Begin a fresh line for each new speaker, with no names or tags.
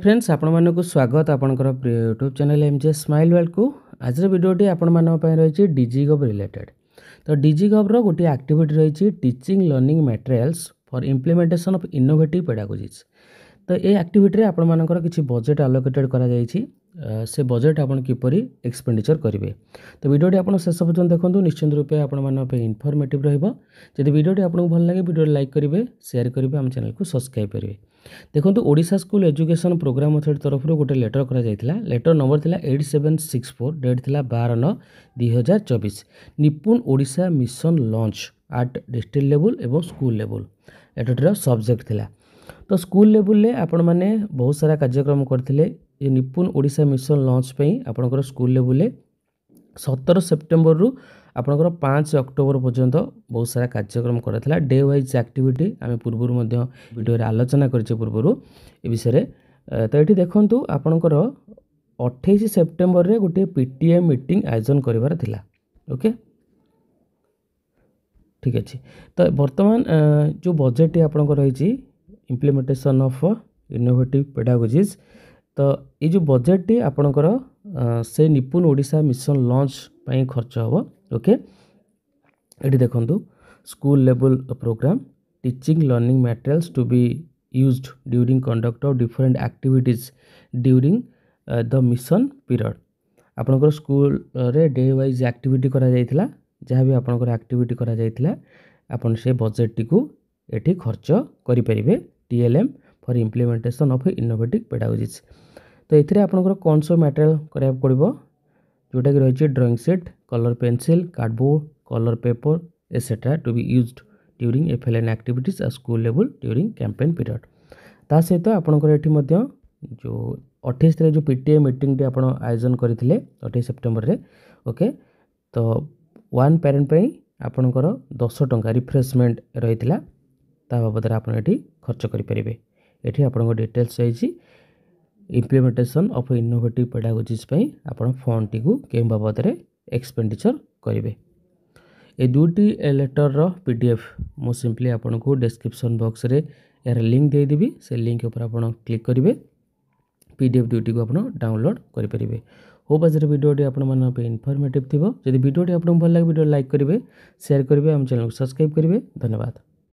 Friends आपण मानक स्वागत आपणकर प्रिय YouTube channel MJ smile world को आज वीडियोटी आपण मानक रही डिजिगव रिलेटेड। तो डिजिगव रो गोटे एक्टिविटी रही teaching learning materials for implementation of innovative pedagogies. तो ये एक्टिविटी आपण मानकर किछि बजेट आलोकेटेड करा जायछि से बजेट आपण किपरि एक्सपेंडिचर करेंगे। तो वीडियोटी आप शेष पर्यटन देखो निश्चित रूपे आपण मानक इनफॉर्मेटिव रहिबो। जदि वीडियोटी आपको भल लगे वीडियो लाइक करेंगे, शेयर करेंगे, आम चैनल को सब्सक्राइब करेंगे। देखो Odisha school education programme authority तरफ गोटे लेटर करा जायतिला। लेटर नंबर थिला 8764, डेट थिला 12/9/2024। निपुण Odisha mission launch at district level एवं स्कूल लेवल लेटर सब्जेक्ट थिला। तो स्कूल लेवल ले आपण माने बहुत सारा कार्यक्रम करथिले। ये निपुण ओडिशा मिशन लॉन्च पई आपनकर स्कूल लेवल ले 17 सेप्टेम्बर रु आपनकर 5 अक्टोबर पर्यंत बहुत सारा कार्यक्रम कराला। डे वाइज एक्टिविटी आम पूर्व वीडियो आलोचना कर पूर्व ए विषय। तो ये देखूँ आपणकर 28 सेप्टेम्बर रे गोटे पीटीएम मीटिंग आयोजन करार थिला। ओके ठीक अच्छे। तो बर्तमान जो बजेट आपंकर रही इम्प्लीमेंटेशन ऑफ इनोवेटिव पेडागोजीज, तो ये जो बजेट टी आपणकर से निपुण ओडिशा मिशन लॉन्च पई खर्च हो। ओके ये देखो school level programme teaching learning materials to be used during conduct of different activities during the mission period. आपणकर स्कूल रे डे वाइज एक्टिविटी करा जायतिला। जहाँ भी आपणकर एक्टिविटी करा जायतिला आपन से बजेट टी को एठी खर्च करि परिबे TLM for implementation of innovative pedagogies. तो एथिरे आपणकर कौन सो मटेरियल करा पड़िबो, जोटा कि रही drawing set, colour pencil, cardboard, colour paper etcetera to be used during FLN activities at school level during campaign period. ता सहित आपणकर एठी मध्य जो 28 रे जो पीटीए मीटिंग आपण आयोजन करथिले 28 सेप्टेम्बर रे। ओके तो वन पेरेंट पई आपणकर 10 टंका रिफ्रेशमेंट रहितला। ता बाबद आपण एठी खर्च करि परिबे। एठी आपणको डिटेल्स रही इम्प्लीमेंटेशन ऑफ इनोवेटिव पेडागोजीज पई आपण फंड टी को के बाबद रे एक्सपेंडिचर करेंगे। ये दुटी लेटर रो पीडीएफ मु सिंपली आपन को डिस्क्रिप्शन बॉक्स रे यार लिंक दे देबी। से लिंक ऊपर आपन क्लिक करेंगे, पीडीएफ दुटी को आपन डाउनलोड करि परिबे। होप आज वीडियोटी आपण मन पे इनफॉर्मेटिव थिबो। जदि वीडियोटी आपन भल लागे वीडियो लाइक करेंगे, शेयर करेंगे, आम चैनल को सब्सक्राइब करेंगे। धन्यवाद।